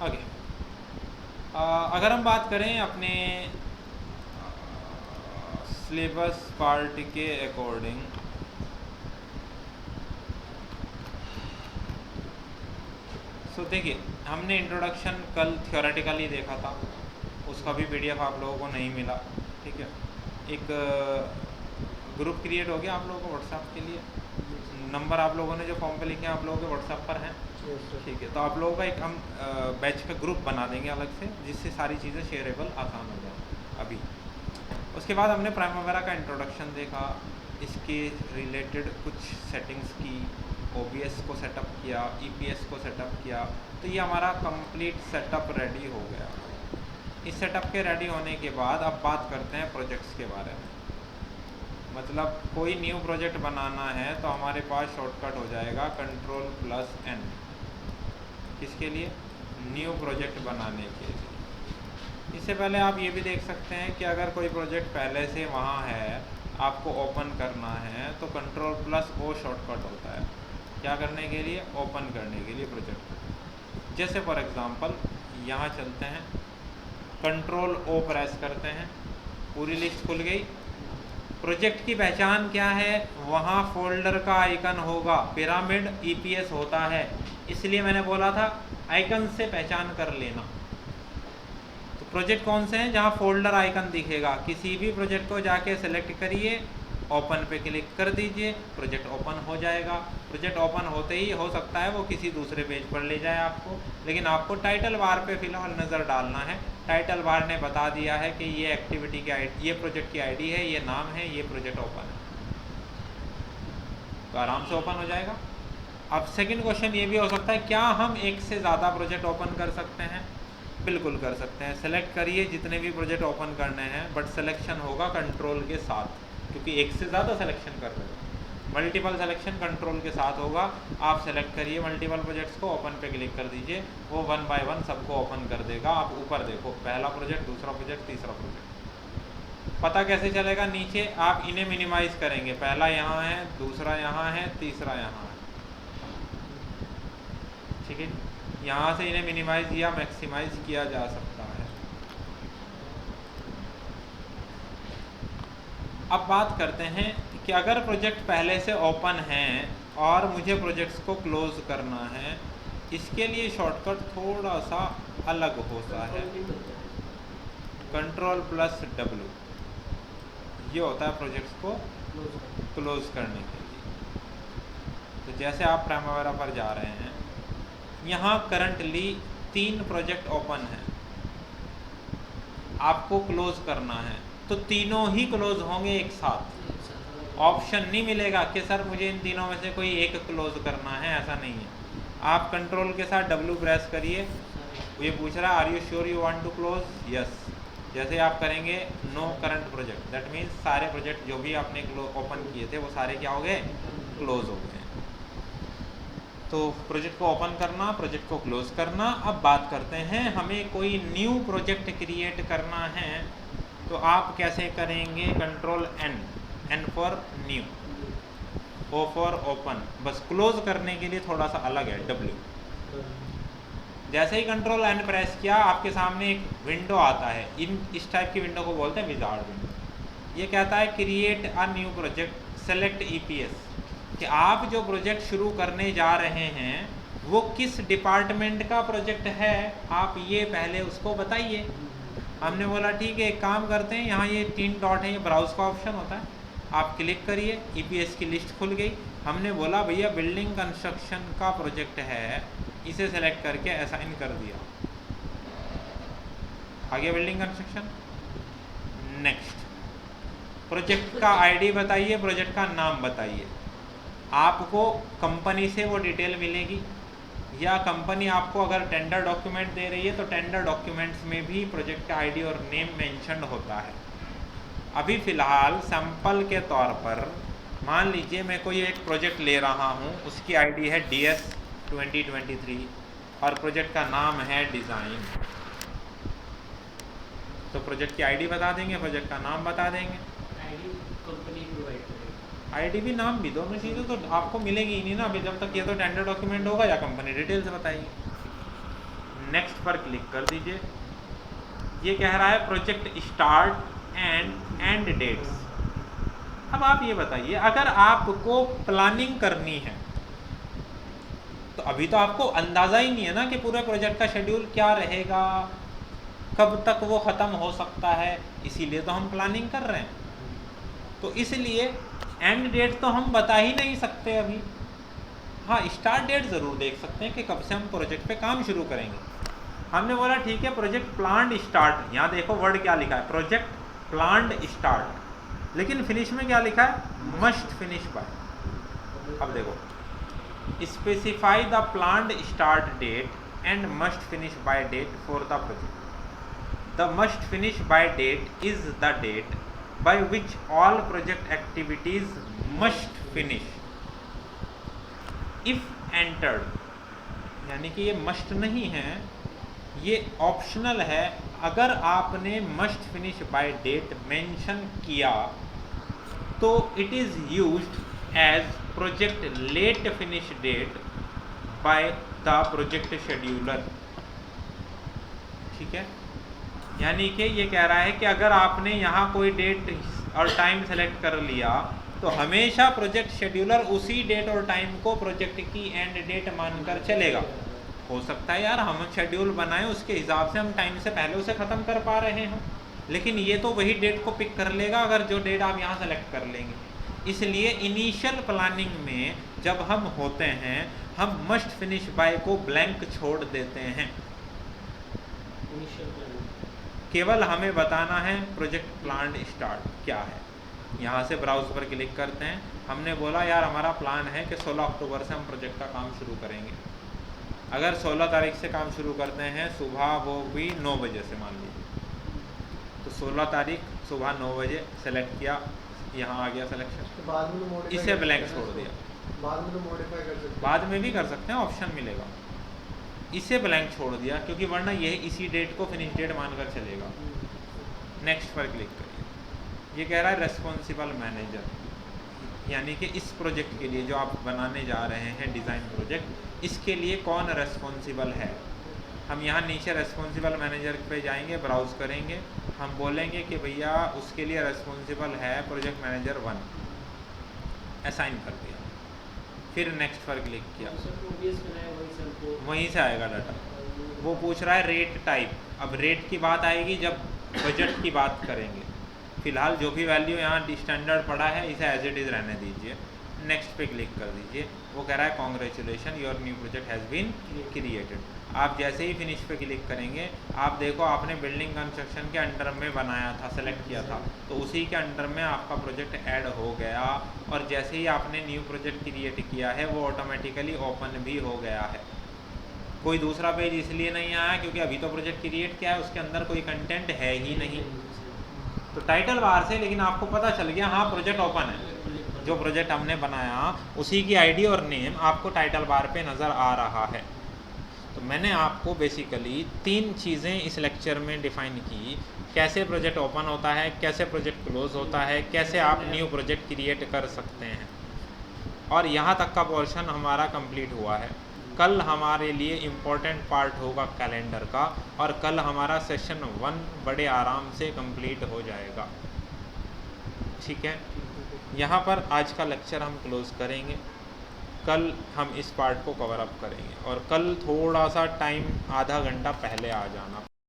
Okay, अगर हम बात करें अपने सिलेबस पार्ट के अकॉर्डिंग, सो देखिए हमने इंट्रोडक्शन कल थियोरेटिकली देखा था, उसका भी पीडीएफ आप लोगों को नहीं मिला। ठीक है, एक ग्रुप क्रिएट हो गया आप लोगों को व्हाट्सएप के लिए, नंबर आप लोगों ने जो फॉर्म पे लिखे हैं आप लोगों के व्हाट्सएप पर हैं। ठीक है, तो आप लोगों का एक हम बैच का ग्रुप बना देंगे अलग से, जिससे सारी चीज़ें शेयरेबल आसान हो जाए। अभी उसके बाद हमने प्राइमवेरा का इंट्रोडक्शन देखा, इसके रिलेटेड कुछ सेटिंग्स की, OBS को सेटअप किया, EPS को सेटअप किया, तो ये हमारा कंप्लीट सेटअप रेडी हो गया। इस सेटअप के रेडी होने के बाद अब बात करते हैं प्रोजेक्ट्स के बारे में। मतलब कोई न्यू प्रोजेक्ट बनाना है तो हमारे पास शॉर्टकट हो जाएगा Ctrl+N। किसके लिए? न्यू प्रोजेक्ट बनाने के लिए। इससे पहले आप ये भी देख सकते हैं कि अगर कोई प्रोजेक्ट पहले से वहाँ है, आपको ओपन करना है तो Ctrl+O शॉर्टकट होता है। क्या करने के लिए? ओपन करने के लिए प्रोजेक्ट। जैसे फॉर एग्ज़ाम्पल यहाँ चलते हैं, Ctrl+O प्रेस करते हैं, पूरी लिस्ट खुल गई। प्रोजेक्ट की पहचान क्या है? वहाँ फोल्डर का आइकन होगा, पिरामिड EPS होता है, इसलिए मैंने बोला था आइकन से पहचान कर लेना। तो प्रोजेक्ट कौन से हैं? जहाँ फोल्डर आइकन दिखेगा, किसी भी प्रोजेक्ट को जाके सेलेक्ट करिए, ओपन पे क्लिक कर दीजिए, प्रोजेक्ट ओपन हो जाएगा। प्रोजेक्ट ओपन होते ही हो सकता है वो किसी दूसरे पेज पर ले जाए आपको, लेकिन आपको टाइटल बार पे फिलहाल नज़र डालना है। टाइटल बार ने बता दिया है कि ये एक्टिविटी की आईडी, ये प्रोजेक्ट की आईडी है, ये नाम है, ये प्रोजेक्ट ओपन है, तो आराम से ओपन हो जाएगा। अब सेकंड क्वेश्चन ये भी हो सकता है, क्या हम एक से ज़्यादा प्रोजेक्ट ओपन कर सकते हैं? बिल्कुल कर सकते हैं। सेलेक्ट करिए जितने भी प्रोजेक्ट ओपन करने हैं, बट सिलेक्शन होगा कंट्रोल के साथ, क्योंकि एक से ज़्यादा सिलेक्शन कर रहे हो। मल्टीपल सिलेक्शन कंट्रोल के साथ होगा। आप सेलेक्ट करिए मल्टीपल प्रोजेक्ट्स को, ओपन पे क्लिक कर दीजिए, वो 1 बाय 1 सबको ओपन कर देगा। आप ऊपर देखो, पहला प्रोजेक्ट, दूसरा प्रोजेक्ट, तीसरा प्रोजेक्ट। पता कैसे चलेगा? नीचे आप इन्हें मिनिमाइज़ करेंगे, पहला यहाँ है, दूसरा यहाँ है, तीसरा यहाँ है। ठीक है, यहाँ से इन्हें मिनिमाइज़ या मैक्सिमाइज़ किया जा सकता है। अब बात करते हैं कि अगर प्रोजेक्ट पहले से ओपन है और मुझे प्रोजेक्ट्स को क्लोज़ करना है, इसके लिए शॉर्टकट थोड़ा सा अलग होता है। Ctrl+W ये होता है प्रोजेक्ट्स को क्लोज़ करने के लिए। तो जैसे आप प्राइमवेरा पर जा रहे हैं, यहाँ करंटली 3 प्रोजेक्ट ओपन हैं, आपको क्लोज़ करना है तो तीनों ही क्लोज़ होंगे एक साथ। ऑप्शन नहीं मिलेगा कि सर मुझे इन तीनों में से कोई एक क्लोज़ करना है, ऐसा नहीं है। आप कंट्रोल के साथ W प्रेस करिए, ये पूछ रहा है are you sure you want to close? Yes. जैसे आप करेंगे no current project, that means सारे प्रोजेक्ट जो भी आपने ओपन किए थे वो सारे क्या हो गए? क्लोज हो गए। तो प्रोजेक्ट को ओपन करना, प्रोजेक्ट को क्लोज करना। अब बात करते हैं, हमें कोई न्यू प्रोजेक्ट क्रिएट करना है तो आप कैसे करेंगे? Ctrl+N, N for new, O for open. बस क्लोज करने के लिए थोड़ा सा अलग है W। जैसे ही Ctrl+N प्रेस किया, आपके सामने एक विंडो आता है, इस टाइप की विंडो को बोलते हैं विजार्ड विंडो। ये कहता है create a new project, select EPS, कि आप जो प्रोजेक्ट शुरू करने जा रहे हैं वो किस डिपार्टमेंट का प्रोजेक्ट है, आप ये पहले उसको बताइए। हमने बोला ठीक है, एक काम करते हैं, यहाँ ये 3 डॉट है, ये ब्राउज का ऑप्शन होता है, आप क्लिक करिए, EPS की लिस्ट खुल गई। हमने बोला भैया बिल्डिंग कंस्ट्रक्शन का प्रोजेक्ट है, इसे सेलेक्ट करके असाइन कर दिया। आगे बिल्डिंग कंस्ट्रक्शन, नेक्स्ट। प्रोजेक्ट का आईडी बताइए, प्रोजेक्ट का नाम बताइए। आपको कंपनी से वो डिटेल मिलेगी, या कंपनी आपको अगर टेंडर डॉक्यूमेंट दे रही है तो टेंडर डॉक्यूमेंट्स में भी प्रोजेक्ट का आईडी और नेम मेंशन होता है। अभी फ़िलहाल सैंपल के तौर पर मान लीजिए मैं कोई एक प्रोजेक्ट ले रहा हूँ, उसकी आईडी है DS 2023 और प्रोजेक्ट का नाम है डिज़ाइन। तो प्रोजेक्ट की आईडी बता देंगे, प्रोजेक्ट का नाम बता देंगे। आईडी भी नाम भी, दोनों चीज़ें तो आपको मिलेगी ही नहीं ना अभी, जब तक ये तो टेंडर डॉक्यूमेंट होगा या कंपनी डिटेल्स बताएगी। नेक्स्ट पर क्लिक कर दीजिए। ये कह रहा है project start and end dates. अब आप ये बताइए, अगर आपको प्लानिंग करनी है तो अभी तो आपको अंदाज़ा ही नहीं है ना कि पूरे प्रोजेक्ट का शेड्यूल क्या रहेगा, कब तक वो ख़त्म हो सकता है, इसीलिए तो हम प्लानिंग कर रहे हैं। तो इसलिए एंड डेट तो हम बता ही नहीं सकते अभी। हाँ, स्टार्ट डेट ज़रूर देख सकते हैं कि कब से हम प्रोजेक्ट पे काम शुरू करेंगे। हमने बोला ठीक है प्रोजेक्ट प्लान्ड स्टार्ट, यहाँ देखो वर्ड क्या लिखा है, प्रोजेक्ट प्लान्ड स्टार्ट, लेकिन फिनिश में क्या लिखा है, मस्ट फिनिश बाय। अब देखो, specify the planned start date and must finish by date for the project. The must finish by date is the date by which all project activities must finish if entered, यानी कि ये must नहीं है, ये optional है। अगर आपने must finish by date mention किया तो it is used as project late finish date by the project scheduler. ठीक है, यानी कि ये कह रहा है कि अगर आपने यहाँ कोई डेट और टाइम सेलेक्ट कर लिया तो हमेशा प्रोजेक्ट शेड्यूलर उसी डेट और टाइम को प्रोजेक्ट की एंड डेट मानकर चलेगा। हो सकता है यार हम शेड्यूल बनाएं उसके हिसाब से हम टाइम से पहले उसे ख़त्म कर पा रहे हों, लेकिन ये तो वही डेट को पिक कर लेगा अगर जो डेट आप यहाँ सेलेक्ट कर लेंगे। इसलिए इनिशियल प्लानिंग में जब हम होते हैं हम मस्ट फिनिश बाय को ब्लैंक छोड़ देते हैं। केवल हमें बताना है प्रोजेक्ट प्लान स्टार्ट क्या है। यहाँ से ब्राउज पर क्लिक करते हैं। हमने बोला यार हमारा प्लान है कि 16 अक्टूबर से हम प्रोजेक्ट का काम शुरू करेंगे। अगर 16 तारीख से काम शुरू करते हैं सुबह, वो भी 9 बजे से मान लीजिए, तो 16 तारीख सुबह 9 बजे सेलेक्ट किया, यहाँ आ गया सिलेक्शन, तो बाद में इसे ब्लैंक छोड़ दिया। बाद में तो मॉडिफाई कर सकते हैं, बाद में भी कर सकते हैं, ऑप्शन मिलेगा। इसे ब्लैंक छोड़ दिया क्योंकि वरना ये इसी डेट को फिनिश डेट मानकर चलेगा। नेक्स्ट पर क्लिक करिए। ये कह रहा है रेस्पॉन्सिबल मैनेजर, यानी कि इस प्रोजेक्ट के लिए जो आप बनाने जा रहे हैं डिज़ाइन प्रोजेक्ट, इसके लिए कौन रेस्पॉन्सिबल है। हम यहाँ नीचे रेस्पॉन्सिबल मैनेजर पे जाएंगे, ब्राउज़ करेंगे, हम बोलेंगे कि भैया उसके लिए रेस्पॉन्सिबल है प्रोजेक्ट मैनेजर 1, असाइन कर दिया। फिर नेक्स्ट पर क्लिक किया, वहीं से आएगा डाटा। वो पूछ रहा है रेट टाइप। अब रेट की बात आएगी जब बजट की बात करेंगे। फिलहाल जो भी वैल्यू यहाँ स्टैंडर्ड पड़ा है इसे एज इट इज़ रहने दीजिए। नेक्स्ट पे क्लिक कर दीजिए। वो कह रहा है congratulation your new project has been created. आप जैसे ही फिनिश पे क्लिक करेंगे, आप देखो आपने बिल्डिंग कंस्ट्रक्शन के अंडर में बनाया था, सेलेक्ट किया था, तो उसी के अंडर में आपका प्रोजेक्ट ऐड हो गया। और जैसे ही आपने न्यू प्रोजेक्ट क्रिएट किया है वो ऑटोमेटिकली ओपन भी हो गया है। कोई दूसरा पेज इसलिए नहीं आया क्योंकि अभी तो प्रोजेक्ट क्रिएट किया है, उसके अंदर कोई कंटेंट है ही नहीं। तो टाइटल बार से लेकिन आपको पता चल गया हाँ प्रोजेक्ट ओपन है। जो प्रोजेक्ट हमने बनाया उसी की आईडी और नेम आपको टाइटल बार पे नज़र आ रहा है। तो मैंने आपको बेसिकली 3 चीज़ें इस लेक्चर में डिफ़ाइन की, कैसे प्रोजेक्ट ओपन होता है, कैसे प्रोजेक्ट क्लोज होता है, कैसे आप न्यू प्रोजेक्ट क्रिएट कर सकते हैं। और यहाँ तक का पोर्शन हमारा कंप्लीट हुआ है। कल हमारे लिए इम्पोर्टेंट पार्ट होगा कैलेंडर का, और कल हमारा सेशन 1 बड़े आराम से कंप्लीट हो जाएगा। ठीक है, यहाँ पर आज का लेक्चर हम क्लोज करेंगे। कल हम इस पार्ट को कवर अप करेंगे, और कल थोड़ा सा टाइम आधा घंटा पहले आ जाना।